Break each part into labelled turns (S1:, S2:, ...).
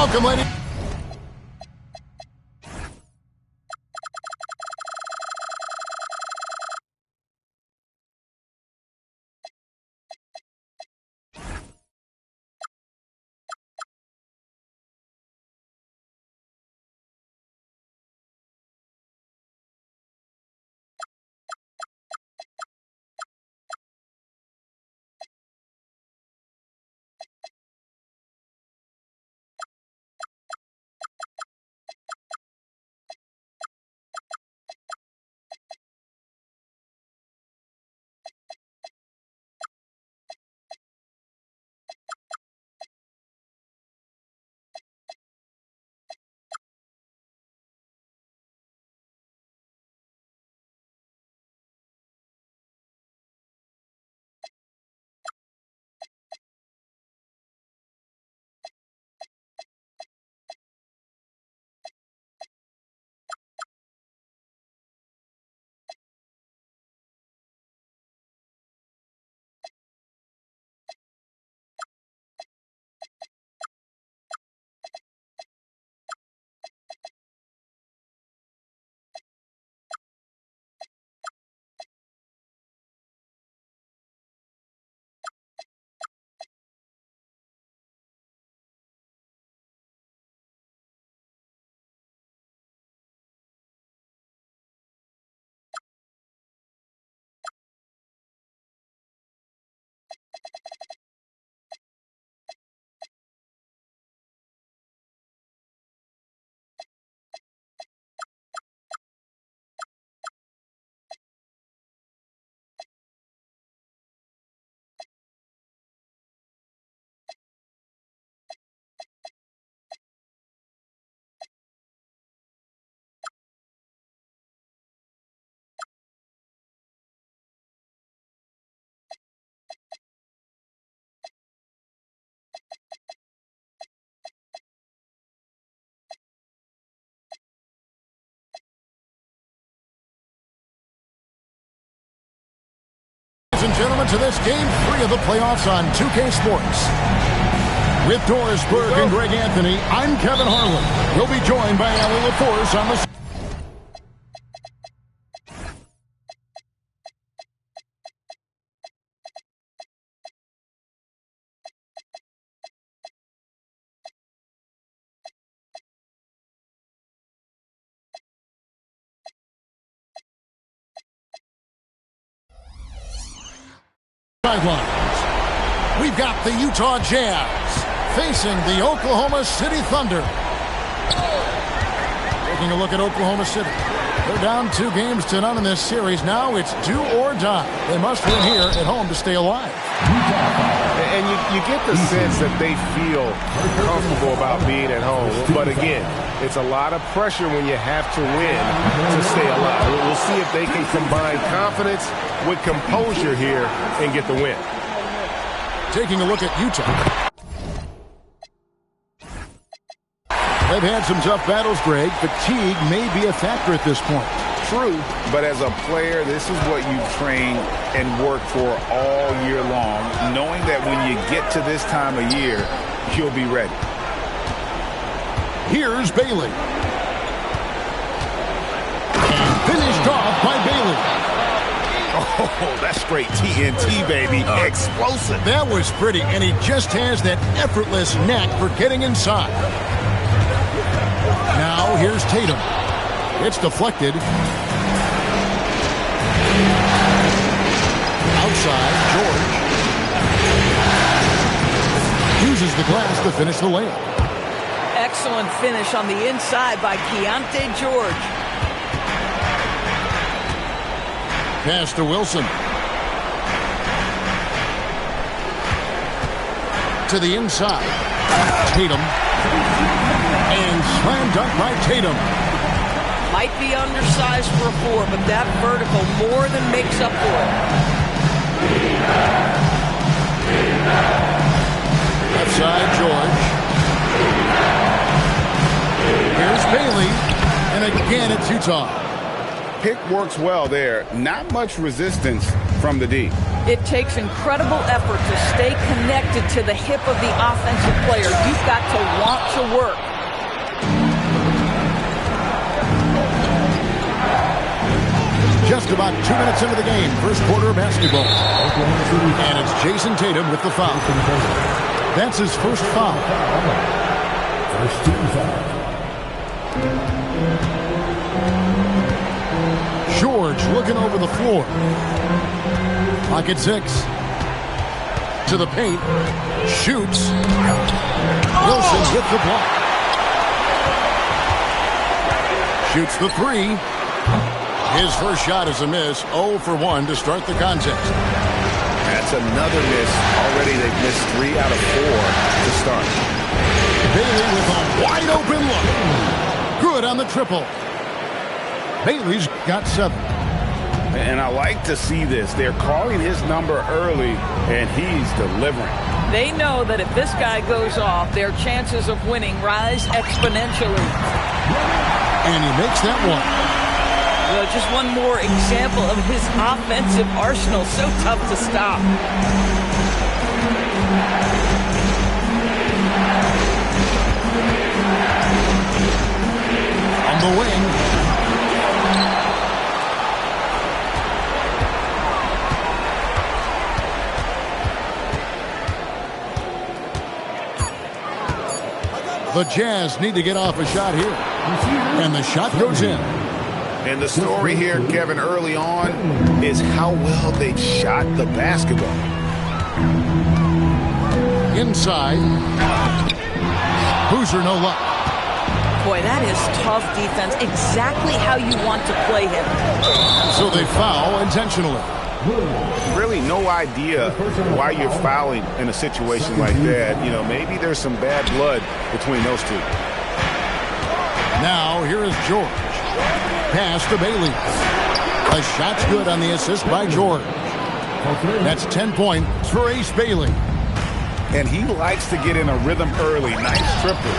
S1: Welcome, ladies. Ladies and gentlemen, to this game 3 of the playoffs on 2K Sports. With Doris Burke and Greg Anthony, I'm Kevin Harlan. We'll be joined by Allie LaForce on the... sidelines. We've got the Utah Jazz facing the Oklahoma City Thunder. Taking a look at Oklahoma City. They're down 2 games to none in this series. Now it's do or die. They must win here at home to stay alive.
S2: And you get the sense that they feel comfortable about being at home. But again, it's a lot of pressure when you have to win to stay alive. We'll see if they can combine confidence with composure here and get the win.
S1: Taking a look at Utah. They've had some tough battles, Greg. Fatigue may be a factor at this point.
S3: True, but as a player, this is what you train and work for all year long, knowing that when you get to this time of year, you'll be ready.
S1: Here's Bailey. Finished off by Bailey.
S2: Oh, that's straight TNT, baby. Explosive.
S1: That was pretty, and he just has that effortless knack for getting inside. Now here's Tatum. It's deflected. Outside, George. Uses the glass to finish the layup.
S4: Excellent finish on the inside by Keontae George.
S1: Pass to Wilson. To the inside. Tatum. And slam dunk by Tatum.
S4: Might be undersized for a 4, but that vertical more than makes up for it.
S1: Left side, George. Here's Bailey. And again, it's Utah.
S3: Pick works well there. Not much resistance from the D.
S4: It takes incredible effort to stay connected to the hip of the offensive player. You've got to want to work.
S1: Just about 2 minutes into the game, first quarter of basketball. And it's Jason Tatum with the foul. That's his first foul.
S5: First team foul.
S1: George looking over the floor. Clock at 6. To the paint. Shoots. Wilson with the block. Shoots the 3. His first shot is a miss. 0 for 1 to start the contest.
S3: That's another miss. Already they've missed 3 out of 4 to start.
S1: Bailey with a wide open look. Good on the triple. Bailey's got 7.
S3: And I like to see this. They're calling his number early, and he's delivering.
S4: They know that if this guy goes off, their chances of winning rise exponentially.
S1: And he makes that one.
S4: Just one more example of his offensive arsenal. So tough to stop.
S1: On the wing. The Jazz need to get off a shot here. And the shot goes in.
S3: And the story here, Kevin, early on is how well they've shot the basketball.
S1: Inside. Boozer, no luck.
S4: Boy, that is tough defense. Exactly how you want to play him.
S1: So they foul intentionally.
S3: Really no idea why you're fouling in a situation like that. You know, maybe there's some bad blood between those two.
S1: Now, here is George. Pass to Bailey. A shot's good on the assist by George. That's 10 points for Ace Bailey.
S3: And he likes to get in a rhythm early. Nice triple.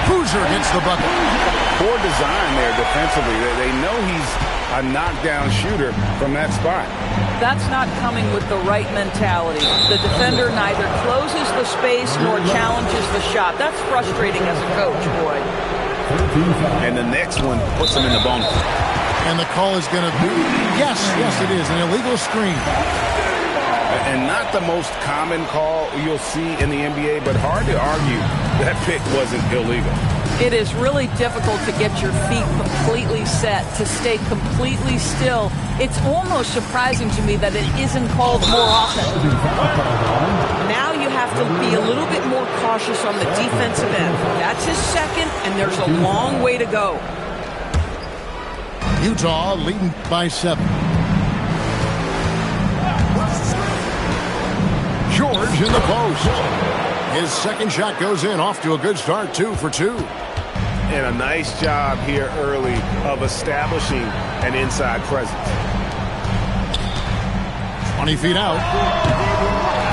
S1: Boozer gets the bucket.
S3: Poor design there defensively. They know he's a knockdown shooter from that spot.
S4: That's not coming with the right mentality. The defender neither closes the space nor challenges the shot. That's frustrating as a coach, boy.
S3: And the next one puts him in the bonus.
S1: And the call is going to be, yes, it is, an illegal screen.
S3: And not the most common call you'll see in the NBA, but hard to argue that pick wasn't illegal.
S4: It is really difficult to get your feet completely set, to stay completely still. It's almost surprising to me that it isn't called more often. Now you have to be a little bit more cautious on the defensive end. That's his second, and there's a long way to go.
S1: Utah leading by 7. George in the post. His second shot goes in, off to a good start, 2 for 2.
S3: And a nice job here early of establishing an inside presence.
S1: 20 feet out.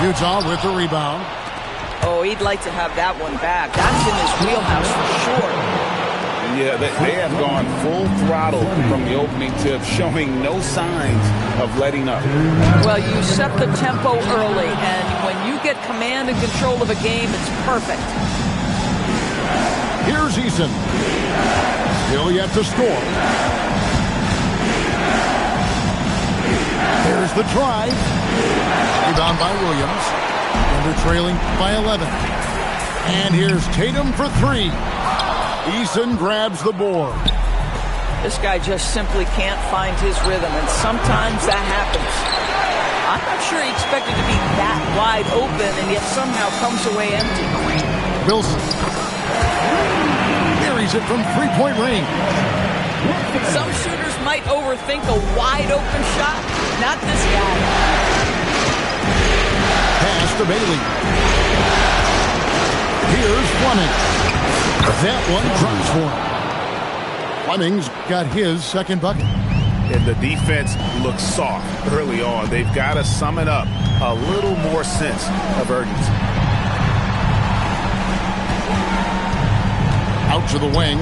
S1: Utah with the rebound.
S4: Oh, he'd like to have that one back. That's in his wheelhouse for sure.
S3: Yeah, they have gone full throttle from the opening tip, showing no signs of letting up.
S4: Well, you set the tempo early, and when you get command and control of a game, it's perfect.
S1: Here's Eason. Still yet to score. There's the drive. Rebound by Williams. Thunder trailing by 11. And here's Tatum for 3. Eason grabs the board.
S4: This guy just simply can't find his rhythm, and sometimes that happens. I'm not sure he expected to be that wide open, and yet somehow comes away empty.
S1: Wilson. Buries it from three-point range.
S4: Some shooters might overthink a wide-open shot. Not this guy.
S1: Pass to Bailey. Here's Fleming. That one drops for him. Fleming's got his second bucket.
S3: And the defense looks soft early on. They've got to sum it up. A little more sense of urgency.
S1: Out to the wing.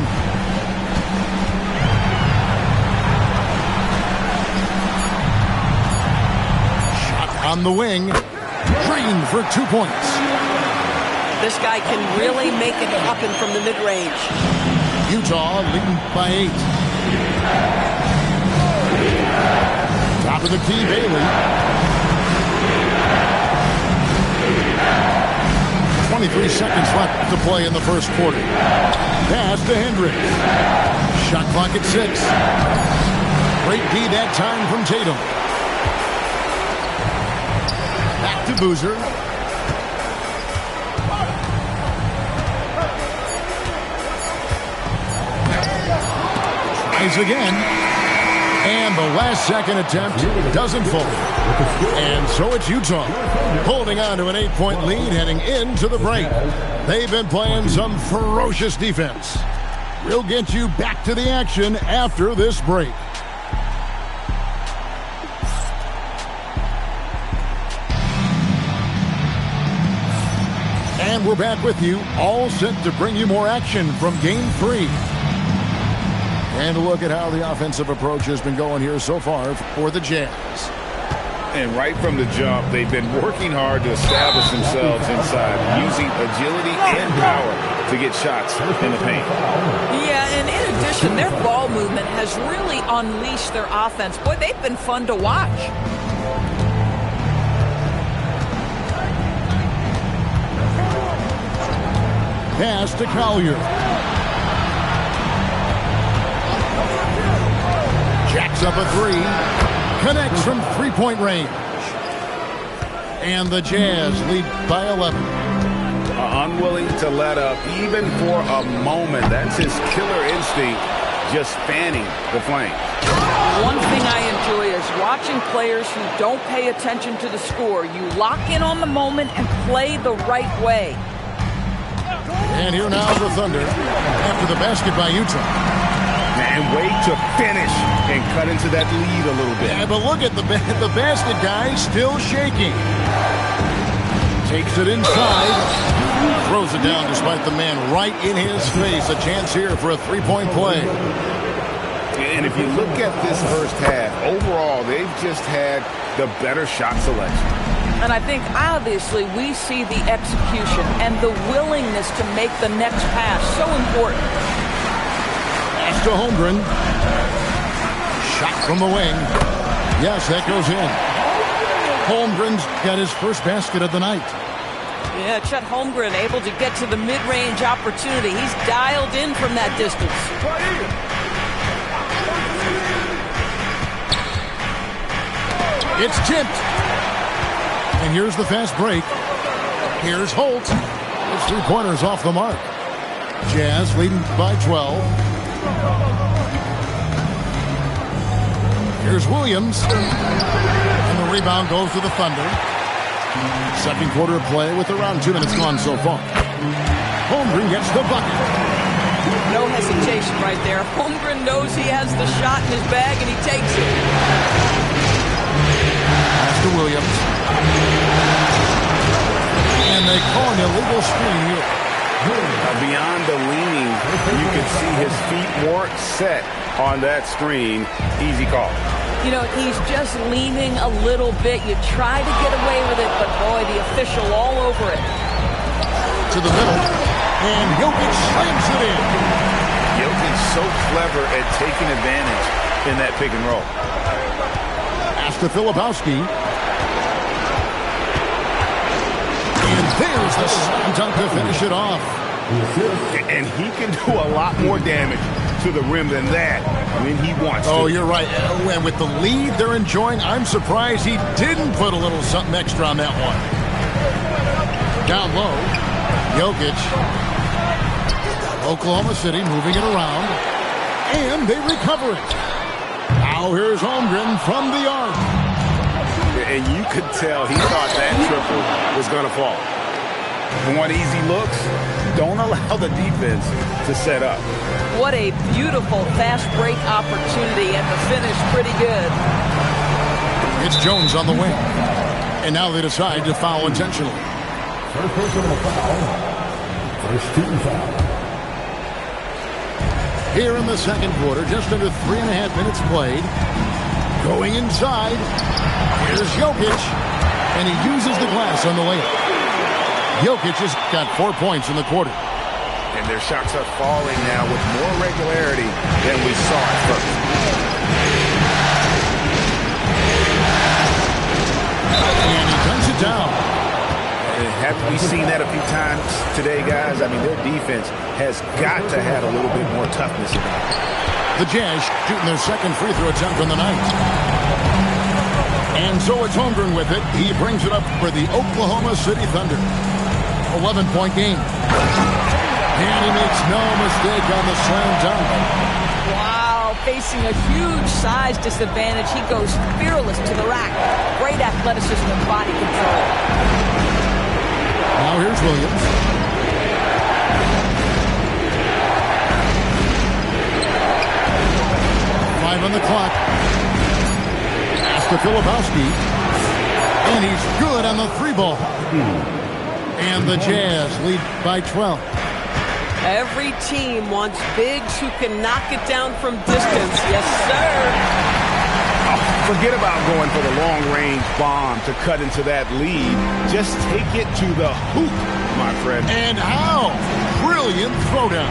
S1: Shot On the wing, Green for 2 points.
S4: This guy can really make it happen from the mid-range.
S1: Utah leading by 8. Top of the key, Bailey. 23 seconds left to play in the first quarter. Pass to Hendricks. Shot clock at 6. Great D that time from Tatum. Back to Boozer. Tries again. And the last second attempt doesn't fall. And so it's Utah holding on to an 8-point lead heading into the break. They've been playing some ferocious defense. We'll get you back to the action after this break. And we're back with you, all set to bring you more action from Game 3. And a look at how the offensive approach has been going here so far for the Jazz.
S3: And right from the jump, they've been working hard to establish themselves inside, using agility and power to get shots in the paint.
S4: Yeah, and in addition, their ball movement has really unleashed their offense. Boy, they've been fun to watch.
S1: Pass to Collier. Jacks up a 3. Connects from three-point range. And the Jazz lead by 11.
S3: Unwilling to let up even for a moment. That's his killer instinct, just fanning the flame.
S4: One thing I enjoy is watching players who don't pay attention to the score. You lock in on the moment and play the right way.
S1: And here now the Thunder after the basket by Utah.
S3: And wait to finish and cut into that lead a little bit.
S1: Yeah, but look at the basket guy still shaking. Takes it inside. Throws it down despite the man right in his face. A chance here for a three-point play.
S3: And if you look at this first half, overall, they've just had the better shot selection.
S4: And I think, obviously, we see the execution and the willingness to make the next pass so important.
S1: Pass to Holmgren. Shot from the wing. Yes, that goes in. Holmgren's got his first basket of the night.
S4: Yeah, Chet Holmgren able to get to the mid-range opportunity. He's dialed in from that distance.
S1: It's tipped. And here's the fast break. Here's Holt. His three-pointers off the mark. Jazz leading by 12. Here's Williams. And the rebound goes to the Thunder. Second quarter of play with around 2 minutes gone so far. Holmgren gets the bucket.
S4: No hesitation right there. Holmgren knows he has the shot in his bag, and he takes it.
S1: Pass to Williams. And they call an illegal screen here.
S3: Beyond the leaning, you can see his feet weren't set on that screen. Easy call.
S4: You know, he's just leaning a little bit. You try to get away with it, but boy, the official all over it.
S1: To the middle. And Jokic slams it in.
S3: Jokic so clever at taking advantage in that pick and roll.
S1: Pass to Filipowski. And there's the slam dunk to finish it off.
S3: And he can do a lot more damage to the rim than that when he wants to.
S1: Oh, you're right. And with the lead they're enjoying, I'm surprised he didn't put a little something extra on that one. Down low, Jokic. Oklahoma City moving it around. And they recover it. Now here's Holmgren from the arc.
S3: And you could tell he thought that triple was going to fall. Want easy looks? Don't allow the defense to set up.
S4: What a beautiful fast break opportunity, and the finish pretty good.
S1: It's Jones on the wing. And now they decide to foul intentionally.
S5: First personal foul. First team foul.
S1: Here in the second quarter, just under 3.5 minutes played. Going inside. Here's Jokic. And he uses the glass on the layup. Jokic has got 4 points in the quarter.
S3: And their shots are falling now with more regularity than we saw at first.
S1: And he cuts it down.
S3: Haven't we seen that a few times today, guys? I mean, their defense has got to have a little bit more toughness about it.
S1: The Jazz shooting their second free throw attempt on the night. And so it's Holmgren with it. He brings it up for the Oklahoma City Thunder. 11-point game. And he makes no mistake on the slam dunk.
S4: Wow, facing a huge size disadvantage, he goes fearless to the rack. Great athleticism and body control.
S1: Now here's Williams. Five on the clock. Pass to Filipowski. And he's good on the three ball. And the Jazz lead by 12.
S6: Every team wants bigs who can knock it down from distance. Yes, sir.
S2: Forget about going for the long-range bomb to cut into that lead. Just take it to the hoop, my friend.
S1: And how? Brilliant throwdown.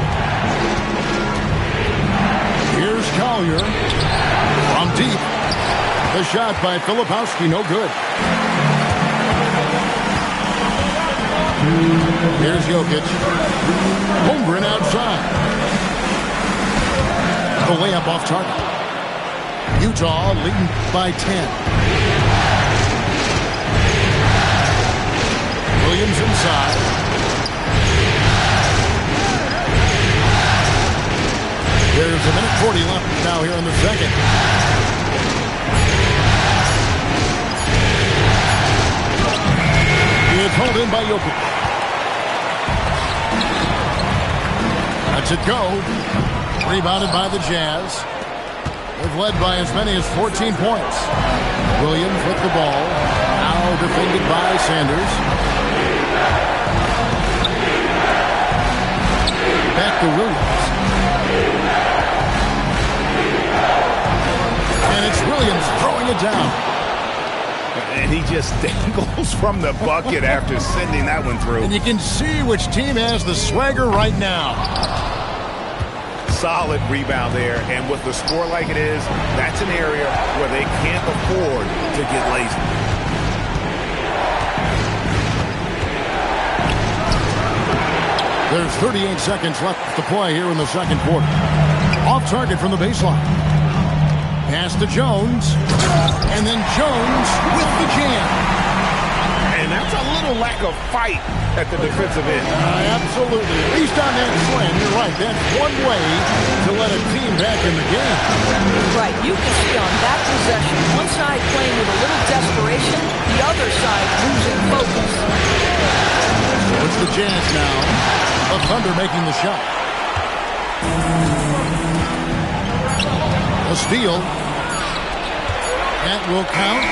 S1: Here's Collier from deep. The shot by Filipowski, no good. Here's Jokic. Holmgren outside. The layup off target. Utah leading by 10. Williams inside. There's a minute 40 left now here in the second. It's held in by Jokic. Lets it go. Rebounded by the Jazz. They've led by as many as 14 points. Williams with the ball. Now defended by Sanders. Back to Williams. And it's Williams throwing it down.
S2: And he just dangles from the bucket after sending that one through.
S1: And you can see which team has the swagger right now.
S3: Solid rebound there, and with the score like it is, that's an area where they can't afford to get lazy.
S1: There's 38 seconds left to play here in the second quarter. Off target from the baseline. Pass to Jones, and then Jones with the jam.
S2: And that's a little lack of fight at the defensive end.
S1: Absolutely. At least on that slam, you're right. That's one way to let a team back in the game.
S4: Right. You can see on that possession, one side playing with a little desperation, the other side losing focus.
S1: So it's the Jazz now. The Thunder making the shot. A steal. That will count.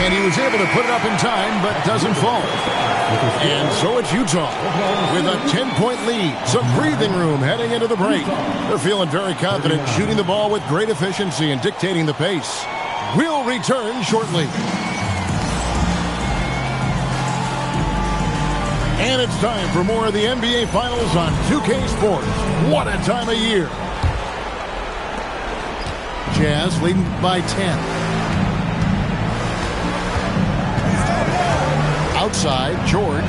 S1: And he was able to put it up in time, but doesn't fall. And so it's Utah with a 10-point lead. Some breathing room heading into the break. They're feeling very confident, shooting the ball with great efficiency and dictating the pace. We'll return shortly. And it's time for more of the NBA Finals on 2K Sports. What a time of year. Jazz leading by 10. Outside, George.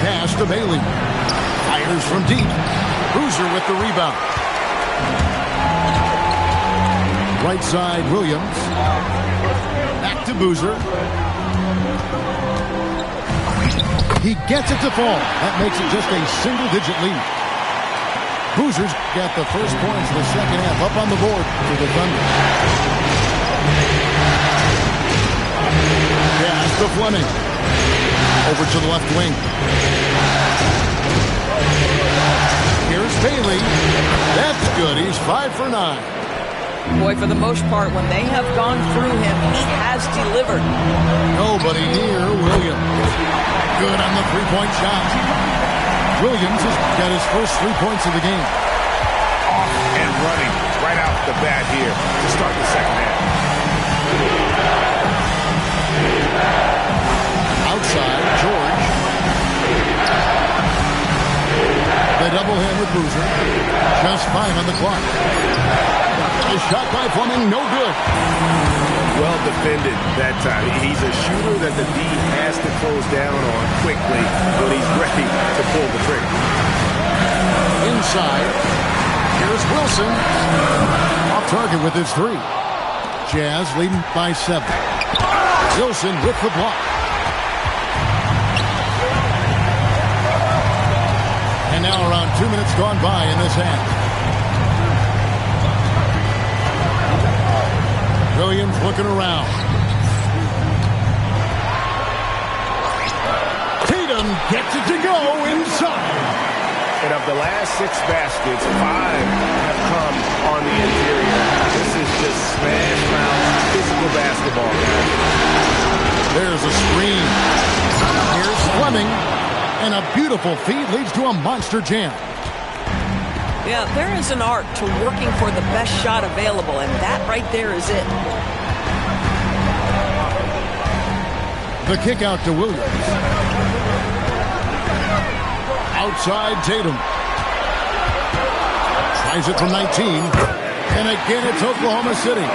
S1: Pass to Bailey. Fires from deep. Boozer with the rebound. Right side, Williams. Back to Boozer. He gets it to fall. That makes it just a single-digit lead. Boozer's got the first points of the second half up on the board for the Thunder. Pass to Fleming. Over to the left wing. Here's Bailey. That's good. He's 5 for 9.
S4: Boy, for the most part, when they have gone through him, he has delivered.
S1: Nobody near Williams. Good on the three-point shot. Williams has got his first 3 points of the game.
S3: Off and running right out the bat here to start the second half.
S1: with Boozer. Just 5 on the clock. A shot by Fleming, no good.
S2: Well defended that time. He's a shooter that the D has to close down on quickly when he's ready to pull the trigger.
S1: Inside. Here's Wilson. Off target with his 3. Jazz leading by 7. Wilson with the block. And now around 2 minutes gone by in this half. Williams looking around. Tatum gets it to go inside.
S2: And of the last 6 baskets, 5 have come on the interior. This is just smash mouth physical basketball.
S1: There's a screen. Here's Fleming. And a beautiful feed leads to a monster jam.
S6: Yeah, there is an art to working for the best shot available, and that right there is it.
S1: The kick out to Williams. Outside Tatum. Tries it from 19. And again, it's Oklahoma City.
S3: Oh,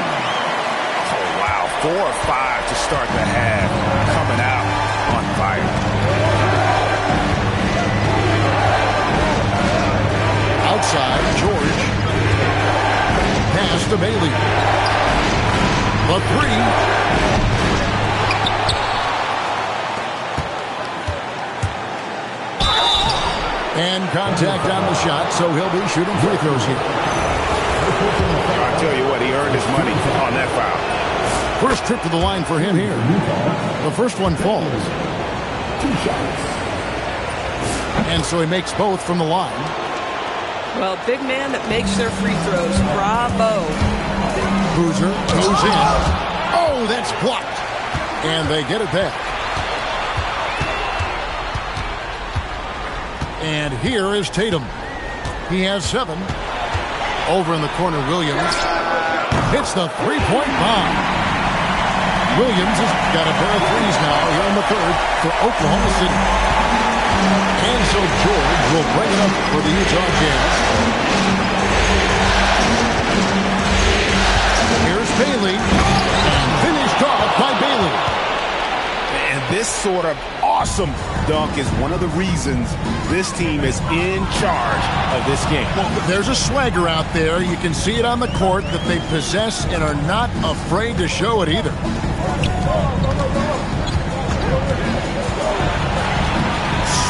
S3: wow. 4 or 5 to start the half. Coming out on fire.
S1: Outside, George. Pass to Bailey. The 3. And contact on the shot, so he'll be shooting free throws here.
S3: I tell you what, he earned his money on that foul.
S1: First trip to the line for him here. The first one falls.
S5: 2 shots.
S1: And so he makes both from the line.
S6: Well, big man that makes their free throws. Bravo.
S1: Boozer goes in. Oh, that's blocked. And they get it back. And here is Tatum. He has 7. Over in the corner, Williams hits the 3-point bomb. Williams has got a pair of threes now here in the 3rd for Oklahoma City. And so George will bring it up for the Utah Jazz. Here's Bailey. And finished off by Bailey.
S3: And this sort of awesome dunk is one of the reasons this team is in charge of this game.
S1: Well, there's a swagger out there. You can see it on the court that they possess and are not afraid to show it either.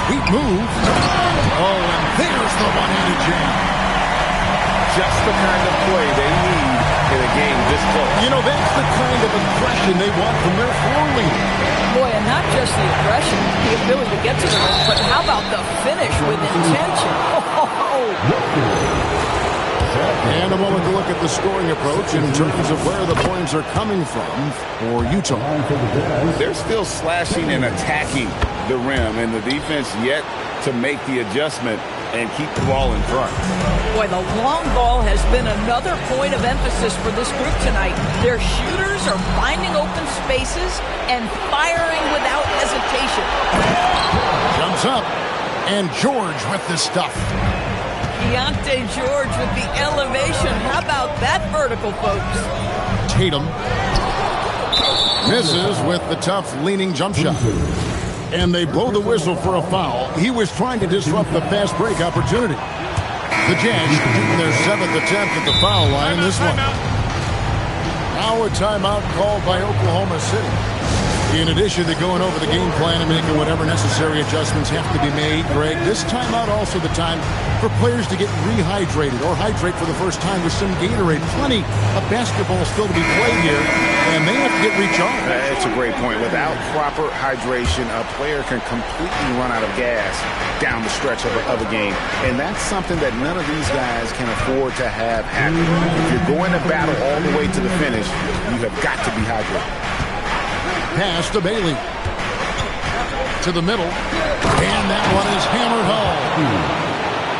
S1: Sweet move. Oh, and there's the one-handed jam.
S2: Just the kind of play they need in a game this close.
S1: You know, that's the kind of aggression they want from their floor leader.
S4: Boy, and not just the aggression, the ability to get to the rim, but how about the finish with intention?
S1: And a moment to look at the scoring approach in terms of where the points are coming from for Utah.
S3: They're still slashing and attacking the rim, and the defense yet to make the adjustment and keep the ball in front.
S4: Boy, the long ball has been another point of emphasis for this group tonight. Their shooters are finding open spaces and firing without hesitation.
S1: Jumps up, and George with the stuff.
S4: Keontae George with the elevation. How about that vertical, folks?
S1: Tatum misses with the tough leaning jump shot. And they blow the whistle for a foul. He was trying to disrupt the fast break opportunity. The Jazz shooting their 7th attempt at the foul line in this one. Now a timeout called by Oklahoma City. In addition to going over the game plan and making whatever necessary adjustments have to be made, Greg, this timeout also the time for players to get rehydrated or hydrate for the first time with some Gatorade. Plenty of basketball still to be played here, and they have to get recharged.
S3: That's a great point. Without proper hydration, a player can completely run out of gas down the stretch of a game. And that's something that none of these guys can afford to have happen. If you're going to battle all the way to the finish, you have got to be hydrated.
S1: Pass to Bailey. To the middle. And that one is hammered home.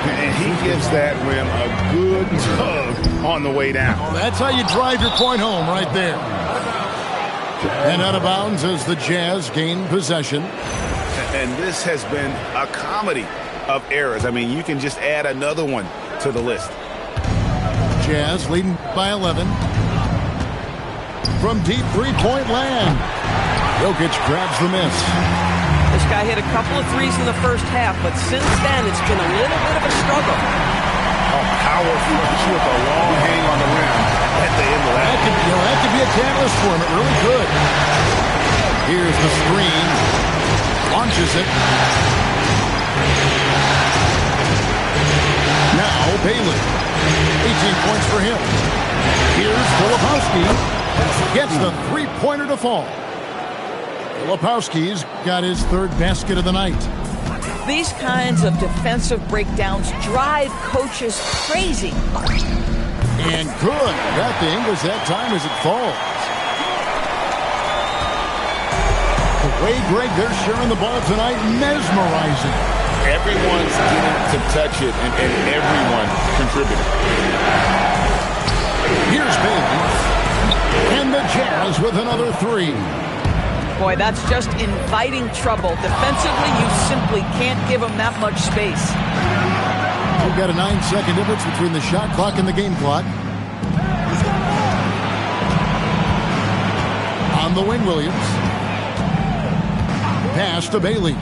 S3: And he gives that rim a good tug on the way down.
S1: That's how you drive your point home right there. And out of bounds as the Jazz gain possession.
S3: And this has been a comedy of errors. I mean, you can just add another one to the list.
S1: Jazz leading by 11. From deep three-point land. Jokic grabs the miss.
S6: This guy hit a couple of threes in the first half, but since then it's been a little bit of a struggle.
S3: A power flush with a long hang on the rim at the end of that.
S1: That could be a catalyst for him. It really could. Here's the screen. Launches it. Now Bailey. 18 points for him. Here's Filipowski. Gets the three-pointer to fall. Filipowski's got his third basket of the night.
S4: These kinds of defensive breakdowns drive coaches crazy.
S1: And good. Got the English that time as it falls. The way, Greg, they're sharing the ball tonight, mesmerizing.
S3: Everyone's getting to touch it, and everyone contributing.
S1: Here's Bailey. And the Jazz with another three.
S4: Boy, that's just inviting trouble. Defensively, you simply can't give them that much space.
S1: We've got a 9-second difference between the shot clock and the game clock. On the wing, Williams. Pass to Bailey.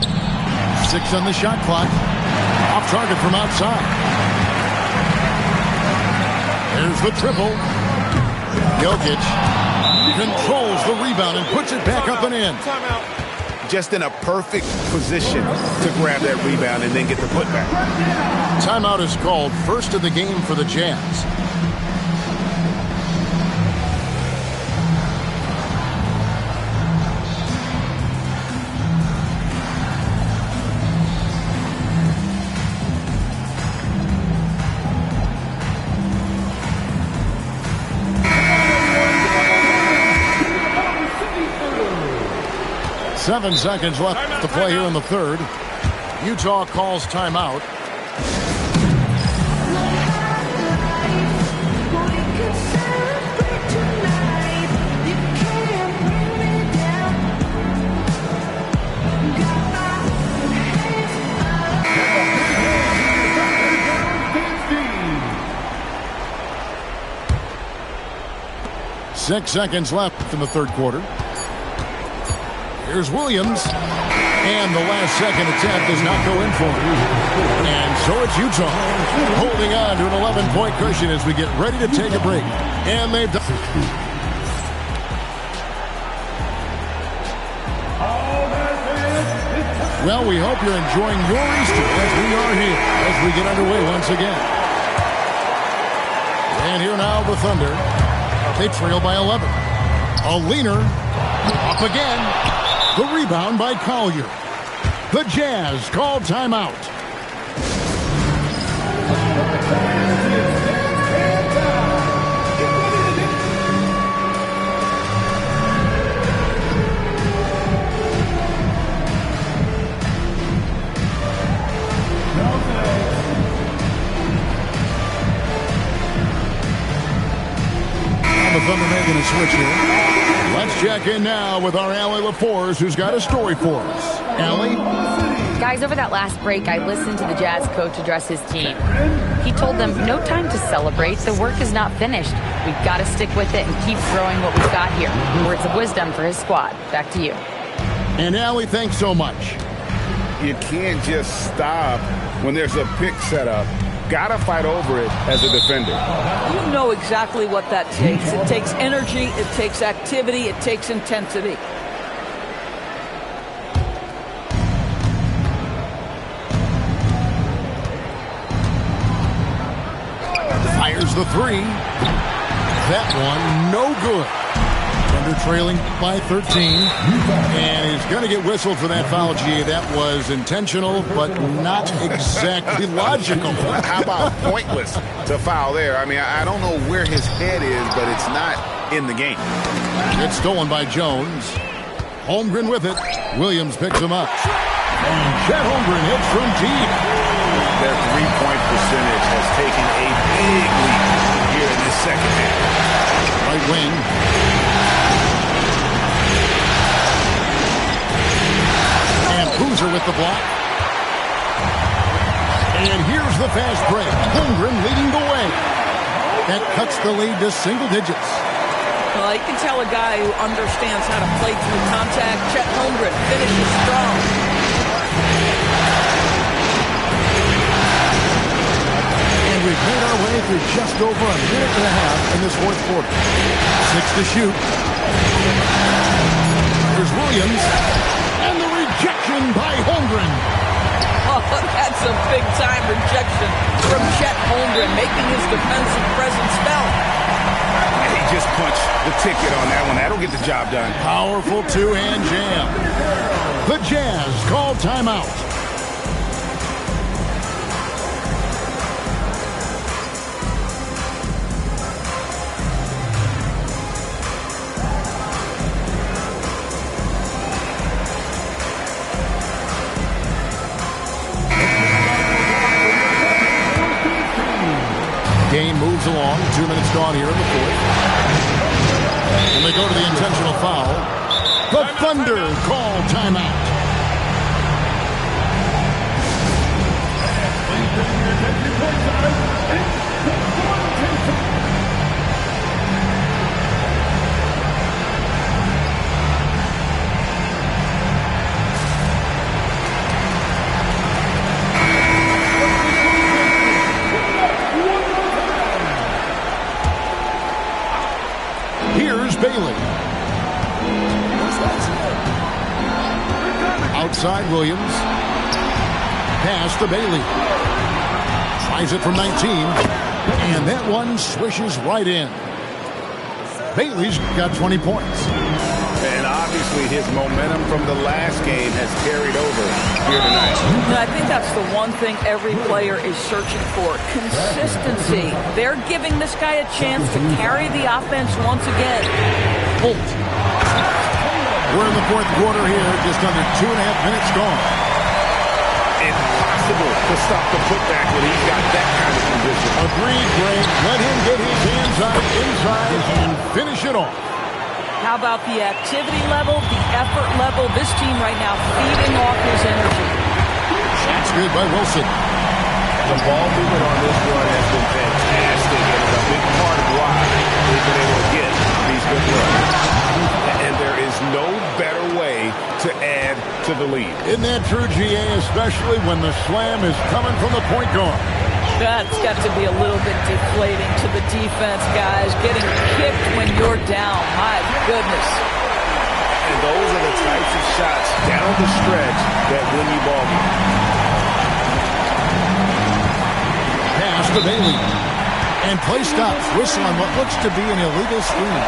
S1: 6 on the shot clock. Off target from outside. There's the triple. Jokic controls the rebound and puts it back up and in.
S3: Just in a perfect position to grab that rebound and then get the putback.
S1: Timeout is called, first of the game for the Jazz. Seven seconds left to play here in the third. Utah calls timeout. Six seconds left in the third quarter. Here's Williams, and the last second attempt does not go in for him. And so it's Utah holding on to an 11-point cushion as we get ready to take a break. And they've done. Well, we hope you're enjoying your Easter as we are here as we get underway once again. And here now the Thunder. They trail by 11. A leaner up again. The rebound by Collier. The Jazz call timeout. The Thunder making a switch here. Let's check in now with our Allie LaForce, who's got a story for us. Allie?
S7: Guys, over that last break, I listened to the Jazz coach address his team. He told them, no time to celebrate. The work is not finished. We've got to stick with it and keep throwing what we've got here. Words of wisdom for his squad. Back to you.
S1: And Allie, thanks so much.
S3: You can't just stop when there's a pick set up. Got to fight over it as a defender.
S4: You know exactly what that takes. It takes energy, it takes activity, it takes intensity.
S1: Fires the three. That one, no good. Thunder trailing by 13. And he's going to get whistled for that foul, G. That was intentional, but not exactly logical.
S3: How about pointless to foul there? I mean, I don't know where his head is, but it's not in the game.
S1: It's stolen by Jones. Holmgren with it. Williams picks him up. And Chet Holmgren hits from deep.
S3: Their three-point percentage has taken a big leap here in this second half.
S1: Right wing. And Boozer with the block. And here's the fast break. Holmgren leading the way. That cuts the lead to single digits.
S6: Well, you can tell a guy who understands how to play through contact. Chet Holmgren finishes strong.
S1: And we've made our way through just over a minute and a half in this fourth quarter. 6 to shoot. Here's Williams. And the rejection by Holmgren.
S6: Oh, that's a big-time rejection from Chet Holmgren, making his defensive presence felt.
S3: And he just punched the ticket on that one. That'll get the job done.
S1: Powerful two-hand jam. The Jazz call timeout. Game moves along. 2 minutes gone here in the fourth. And they go to the intentional foul. The Thunder call timeout. Here's Bailey. Outside Williams. Pass to Bailey. Tries it from 19. And that one swishes right in. Bailey's got 20 points.
S3: And obviously his momentum from the last game has carried over here tonight.
S6: I think that's the one thing every player is searching for. Consistency. They're giving this guy a chance to carry the offense once again.
S1: Holt. We're in the fourth quarter here, just under 2.5 minutes gone.
S3: Impossible to stop the putback when he's got that kind of condition.
S1: Agreed, Greg. Let him get his hands on it inside and finish it off.
S6: How about the activity level, the effort level? This team right now feeding off his energy.
S1: Shot's good by Wilson.
S2: The ball movement on this run has been fantastic, and it's a big part of why they've been able to get these good runs. And there is no better way to add to the lead.
S1: Isn't that true, GA, especially when the slam is coming from the point guard?
S6: That's got to be a little bit deflating to the defense, guys. Getting kicked when you're down. My goodness.
S2: And those are the types of shots down the stretch that win you ball games.
S1: Pass to Bailey. And play stops. Whistle on what looks to be an illegal screen.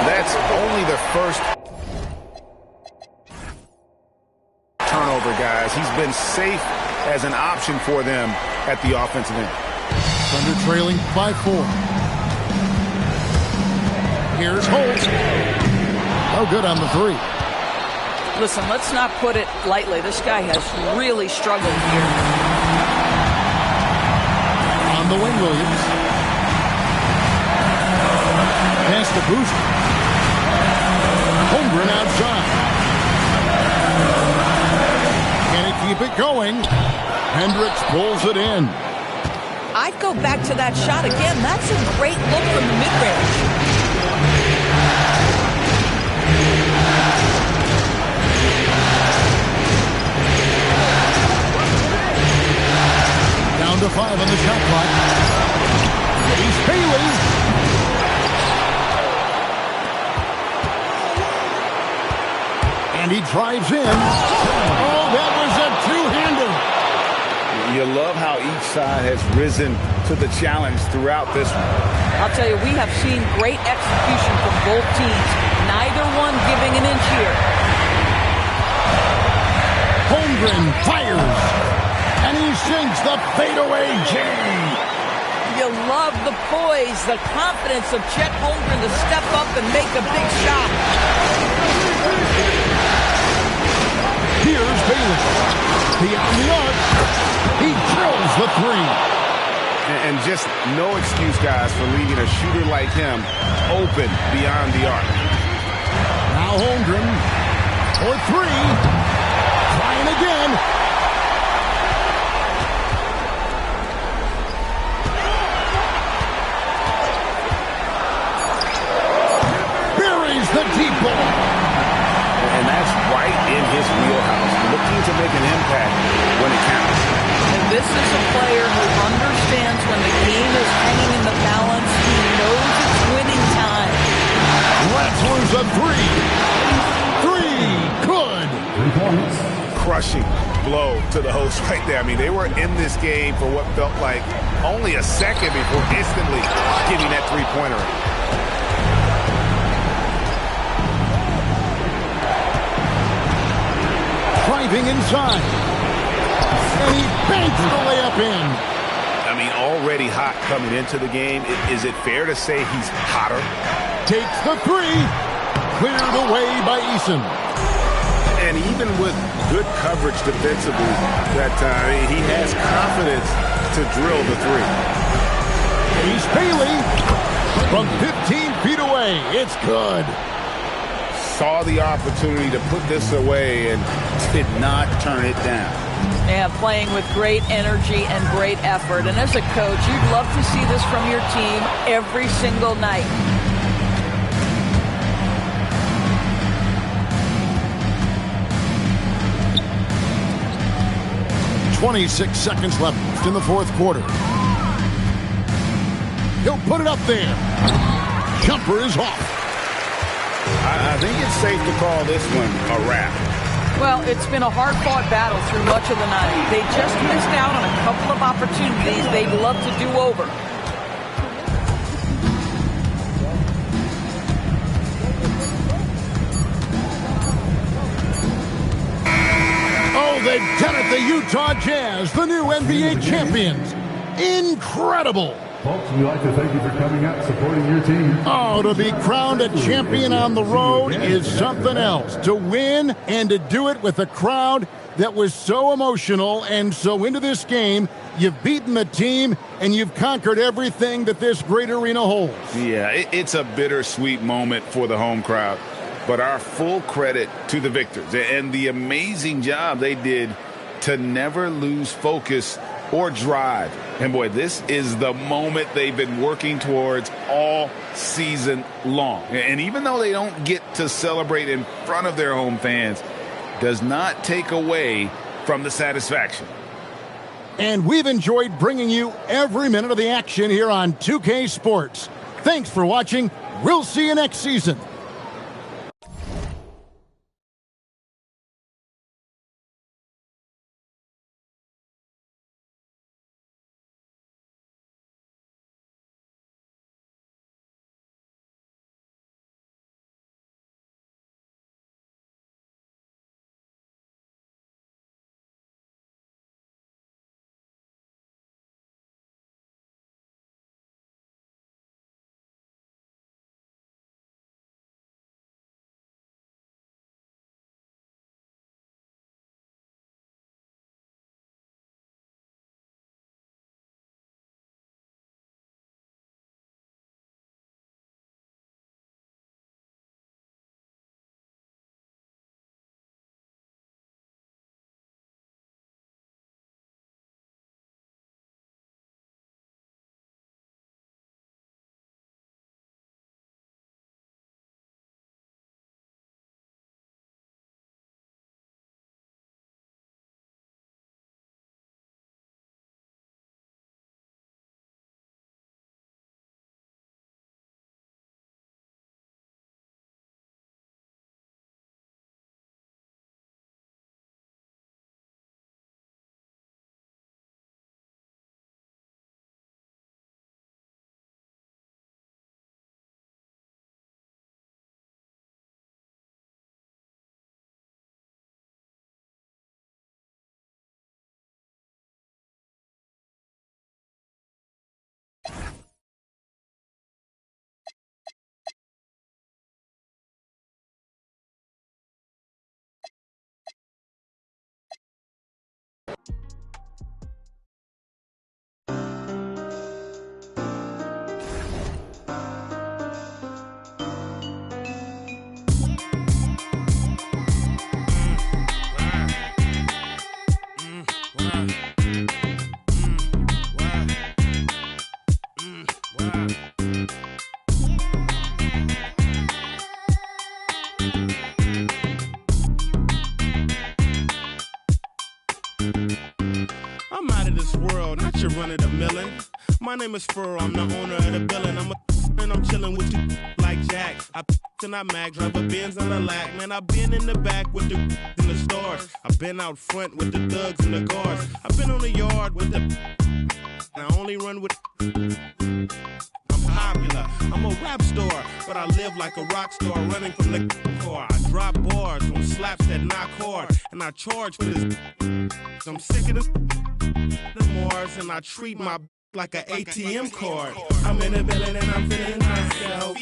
S3: That's only the first turnover, guys. He's been safe as an option for them at the offensive end.
S1: Thunder trailing by 4. Here's Holt. No good on the 3.
S6: Listen, let's not put it lightly. This guy has really struggled here.
S1: On the wing, Williams. Pass to Boozer. Holmgren outside. Can he keep it going? Hendricks pulls it in.
S6: I'd go back to that shot again. That's a great look from the mid-range.
S1: Down to 5 on the shot clock. He's Bailey. And he drives in. Oh, that was a two-hander.
S3: You love how each side has risen to the challenge throughout this one.
S6: I'll tell you, we have seen great execution from both teams. Neither one giving an inch here.
S1: Holmgren fires. And he sinks the fadeaway jam.
S6: You love the poise, the confidence of Chet Holmgren to step up and make a big shot.
S1: Here's Bailey. Beyond the arc. He drills the 3.
S3: And just no excuse, guys, for leaving a shooter like him open beyond the arc.
S1: Now Holmgren for 3. Trying again.
S2: crushing blow to the host right there. I mean, they were in this game for what felt like only a second before instantly giving that three-pointer.
S1: Driving inside. And he banks the layup in.
S2: I mean, already hot coming into the game. Is it fair to say he's hotter?
S1: Takes the three. Cleared away by Eason.
S2: And even with good coverage defensively that time, he has confidence to drill the three.
S1: He's Bailey from 15 feet away. It's good.
S3: Saw the opportunity to put this away and did not turn it down.
S4: Yeah, playing with great energy and great effort. And as a coach, you'd love to see this from your team every single night.
S1: 26 seconds left in the fourth quarter. He'll put it up there. Jumper is off.
S3: I think it's safe to call this one a wrap.
S4: Well, it's been a hard-fought battle through much of the night. They just missed out on a couple of opportunities they'd love to do over.
S1: Oh, they've done it, the Utah Jazz, the new NBA champions. Incredible.
S5: Folks, we'd like to thank you for coming out and supporting your team.
S1: Oh, to be crowned a champion on the road is something else. To win and to do it with a crowd that was so emotional and so into this game, you've beaten the team and you've conquered everything that this great arena holds.
S3: Yeah, it's a bittersweet moment for the home crowd. But our full credit to the victors and the amazing job they did to never lose focus or drive. And boy, this is the moment they've been working towards all season long. And even though they don't get to celebrate in front of their home fans, does not take away from the satisfaction.
S1: And we've enjoyed bringing you every minute of the action here on 2K Sports. Thanks for watching. We'll see you next season.
S8: I'm out of this world, not your run of the millin'. My name is Furrow, I'm the owner of the building. I'm chillin' with you like like Jack. I and I Mac, drive a Benz on a lack. Man, I been in the back with the in the stores. I been out front with the thugs and the guards. I been on the yard with the. I only run with. I'm popular. I'm a rap star, but I live like a rock star, running from the car. I drop bars on slaps that knock hard, and I charge for this. I'm sick of the Mars, and I treat my like an ATM card. I'm in the building and I'm feeling myself.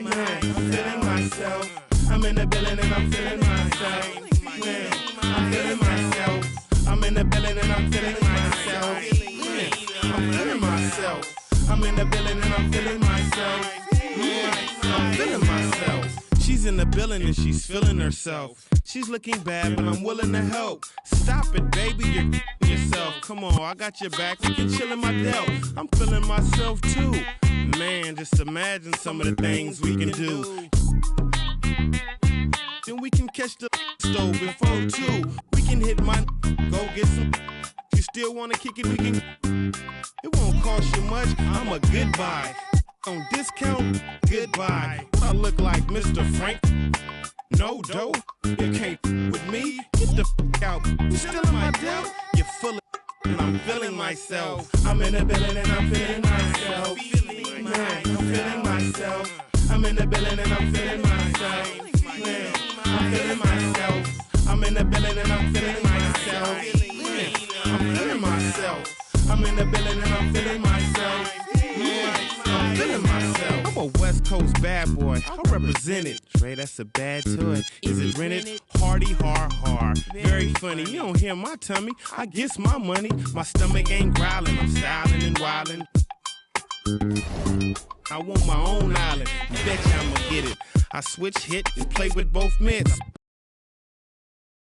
S8: Man, I'm feeling myself. I'm in the building and I'm feeling myself. Man, I'm feeling myself. I'm in the building and I'm feeling myself. Man, I'm feeling myself. I'm in the building and I'm feeling myself. Man, I'm feeling myself. She's in the building and she's feeling herself. She's looking bad, but I'm willing to help. Stop it, baby, you're yourself. Come on, I got your back. We can chill in my delt. I'm feeling myself too. Man, just imagine some of the things we can do. Then we can catch the stove before 2. We can hit my go get some. You still wanna kick it? We can. It won't cost you much. I'm a good buy. On discount, goodbye. I look like Mr. Frank. No dough, you can't with me. Get the out. You still in my delt? You're full of and I'm feeling myself. I'm in the building and I'm feeling myself. Man, I'm feeling myself. I'm in the building and I'm feeling myself. Man, I'm feeling myself. I'm in the building and I'm feeling myself. Man, I'm feeling myself. I'm in the building and I'm feeling myself. Man, I'm feeling myself. I'm a West Coast bad boy. I represent it. Trey, that's a bad toy. Is it rented? Hardy, hard. Very funny. You don't hear my tummy. I guess my money. My stomach ain't growling. I'm styling and wilding. I want my own island. Bet you I'ma get it. I switch hits, play with both mitts.